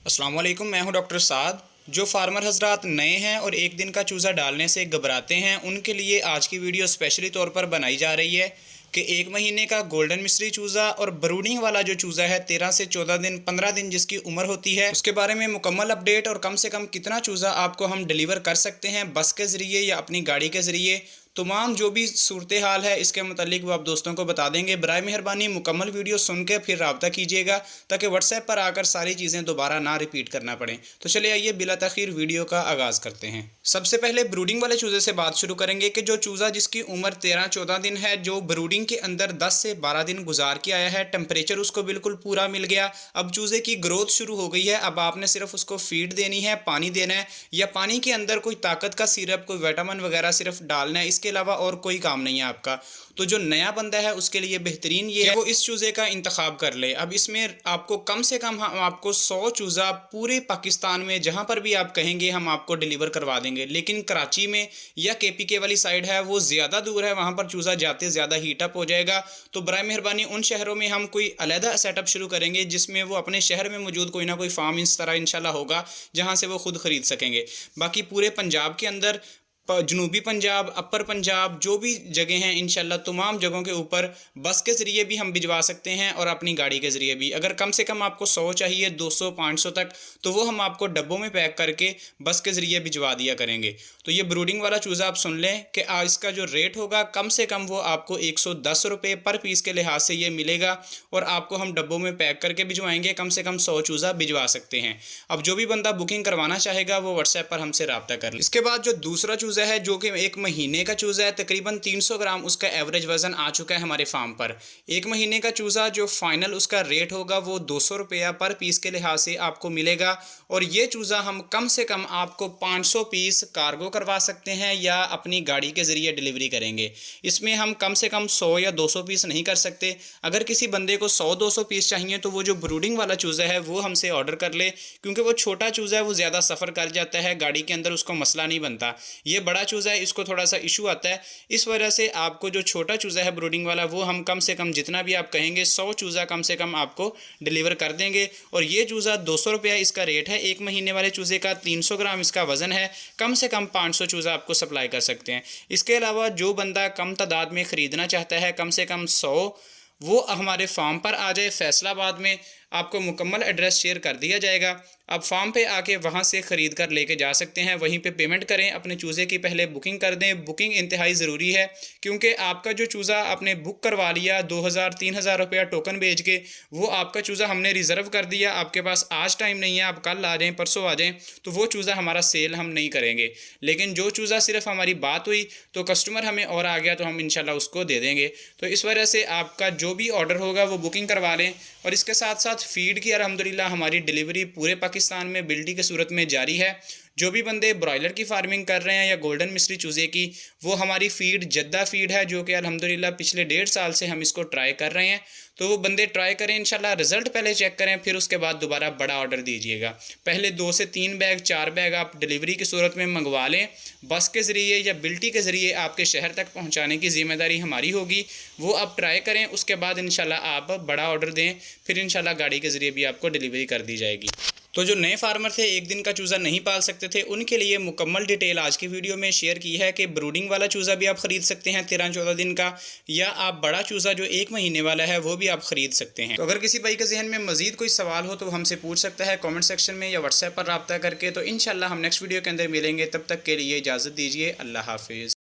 अस्सलाम वालेकुम, मैं हूं डॉक्टर साद। जो फार्मर हजरात नए हैं और एक दिन का चूज़ा डालने से घबराते हैं, उनके लिए आज की वीडियो स्पेशली तौर पर बनाई जा रही है कि एक महीने का गोल्डन मिस्री चूज़ा और ब्रूडिंग वाला जो चूज़ा है 13 से 14 दिन 15 दिन जिसकी उम्र होती है, उसके बारे में मुकम्मल अपडेट और कम से कम कितना चूज़ा आपको हम डिलीवर कर सकते हैं बस के ज़रिए या अपनी गाड़ी के ज़रिए, तमाम जो भी सूरत हाल है इसके मुतालिक वो आप दोस्तों को बता देंगे। बराए मेहरबानी मुकम्मल वीडियो सुन के फिर रब्ता कीजिएगा ताकि व्हाट्सएप पर आकर सारी चीज़ें दोबारा ना रिपीट करना पड़े। तो चलिए आइए बिला तखीर वीडियो का आगाज़ करते हैं। सबसे पहले ब्रूडिंग वाले चूज़े से बात शुरू करेंगे कि जो चूज़ा जिसकी उम्र 13-14 दिन है, जो ब्रूडिंग के अंदर 10 से 12 दिन गुजार के आया है, टेम्परेचर उसको बिल्कुल पूरा मिल गया, अब चूज़े की ग्रोथ शुरू हो गई है। अब आपने सिर्फ उसको फीड देनी है, पानी देना है या पानी के अंदर कोई ताकत का सिरप, कोई विटामिन वगैरह सिर्फ डालना है, इसके अलावा और कोई काम नहीं है आपका। तो जो नया बंदा है उसके लिए बेहतरीन ये है वो इस चूज़े का इंतखाब कर ले। अब इसमें आपको कम से कम हम आपको 100 चूज़ा पूरे पाकिस्तान में जहां पर भी आप कहेंगे हम आपको डिलीवर करवा देंगे, लेकिन कराची में या केपीके वाली साइड है वो ज़्यादा दूर है, वहां पर चूज़ा जाते ज़्यादा हीटअप हो जाएगा। तो बराए मेहरबानी उन शहरों में हम कोई अलहदा सेटअप शुरू करेंगे जिसमें वो अपने शहर में मौजूद कोई ना कोई फार्म इस तरह इंशाल्लाह होगा जहां से वो खुद ख़रीद सकेंगे। बाकी पूरे पंजाब के अंदर, जनूबी पंजाब, अपर पंजाब, जो भी जगह हैं इंशाल्लाह तमाम जगहों के ऊपर बस के ज़रिए भी हम भिजवा सकते हैं और अपनी गाड़ी के ज़रिए भी। अगर कम से कम आपको 100 चाहिए, 200-500 तक, तो वो हम आपको डब्बों में पैक करके बस के ज़रिए भिजवा दिया करेंगे। तो ये ब्रूडिंग वाला चूज़ा आप सुन लें कि इसका जो रेट होगा कम से कम वो आपको 110 रुपये पर पीस के लिहाज से ये मिलेगा और आपको हम डब्बों में पैक करके भिजवाएंगे। कम से कम 100 चूज़ा भिजवा सकते हैं। अब जो भी बंदा बुकिंग करवाना चाहेगा वो व्हाट्सएप पर हमसे रब्ता कर ले। इसके बाद जो दूसरा चूज़ा है जो कि एक महीने का चूज़ा है, तकरीबन 300 ग्राम उसका एवरेज वजन आ चुका है हमारे फार्म पर। एक महीने का चूज़ा जो फाइनल उसका रेट होगा वो 200 रुपया पर पीस के लिहाज से आपको मिलेगा और ये चूज़ा हम कम से कम आपको 500 पीस कार्गो करवा सकते हैं या अपनी गाड़ी के ज़रिए डिलीवरी करेंगे। इसमें हम कम से कम 100 या 200 पीस नहीं कर सकते। अगर किसी बंदे को 100-200 पीस चाहिए तो वो जो ब्रूडिंग वाला चूज़ा है वो हमसे ऑर्डर कर ले, क्योंकि वो छोटा चूज़ा है, वो ज़्यादा सफ़र कर जाता है, गाड़ी के अंदर उसको मसला नहीं बनता। ये बड़ा चूज़ा है, इसको थोड़ा सा इशू आता है। इस वजह से आपको जो छोटा चूज़ा है ब्रूडिंग वाला वो हम कम से कम जितना भी आप कहेंगे 100 चूज़ा कम से कम आपको डिलीवर कर देंगे। और ये चूज़ा 200 रुपया इसका रेट है। एक महीने वाले चूज़े का 300 ग्राम इसका वज़न है। कम से कम 500 चूज़ा आपको सप्लाई कर सकते हैं। इसके अलावा जो बंदा कम तादाद में ख़रीदना चाहता है, कम से कम 100, वो हमारे फार्म पर आ जाए फैसलाबाद में। आपको मुकम्मल एड्रेस शेयर कर दिया जाएगा। आप फार्म पे आके वहाँ से ख़रीद कर लेके जा सकते हैं। वहीं पे पेमेंट करें, अपने चूज़े की पहले बुकिंग कर दें। बुकिंग इंतहाई ज़रूरी है, क्योंकि आपका जो चूज़ा आपने बुक करवा लिया 2000-3000 रुपया टोकन भेज के, वो आपका चूज़ा हमने रिज़र्व कर दिया, आपके पास आज टाइम नहीं है, आप कल आ जाएँ, परसों आ जाएँ, तो वो चूज़ा हमारा सेल हम नहीं करेंगे। लेकिन जो चूज़ा सिर्फ हमारी बात हुई तो कस्टमर हमें और आ गया तो हम इंशाल्लाह उसको दे देंगे। तो इस वजह से आपका जो भी ऑर्डर होगा वो बुकिंग करवा लें। और इसके साथ साथ फीड की अल्हम्दुलिल्लाह हमारी डिलीवरी पूरे पाकिस्तान में बिल्टी की सूरत में जारी है। जो भी बंदे ब्रॉयलर की फार्मिंग कर रहे हैं या गोल्डन मिस्री चूज़े की, वो हमारी फ़ीड जद्दा फ़ीड है, जो कि अल्हम्दुलिल्लाह पिछले 1.5 साल से हम इसको ट्राई कर रहे हैं। तो वो बंदे ट्राई करें, इंशाल्लाह रिज़ल्ट पहले चेक करें, फिर उसके बाद दोबारा बड़ा ऑर्डर दीजिएगा। पहले 2 से 3 बैग 4 बैग आप डिलीवरी की सूरत में मंगवा लें। बस के ज़रिए या बिल्टी के ज़रिए आपके शहर तक पहुँचाने की ज़िम्मेदारी हमारी होगी। वो आप ट्राई करें, उसके बाद इंशाल्लाह आप बड़ा ऑर्डर दें, फिर इंशाल्लाह गाड़ी के ज़रिए भी आपको डिलीवरी कर दी जाएगी। तो जो नए फार्मर थे, एक दिन का चूज़ा नहीं पाल सकते थे, उनके लिए मुकम्मल डिटेल आज की वीडियो में शेयर की है कि ब्रूडिंग वाला चूज़ा भी आप ख़रीद सकते हैं 13-14 दिन का, या आप बड़ा चूज़ा जो 1 महीने वाला है वो भी आप ख़रीद सकते हैं। तो अगर किसी भाई के जहन में मज़ीद कोई सवाल हो तो हमसे पूछ सकता है कमेंट सेक्शन में या व्हाट्सएप पर रब्ता करके। तो इंशाल्लाह हम नेक्स्ट वीडियो के अंदर मिलेंगे, तब तक के लिए इजाज़त दीजिए। अल्लाह हाफिज़।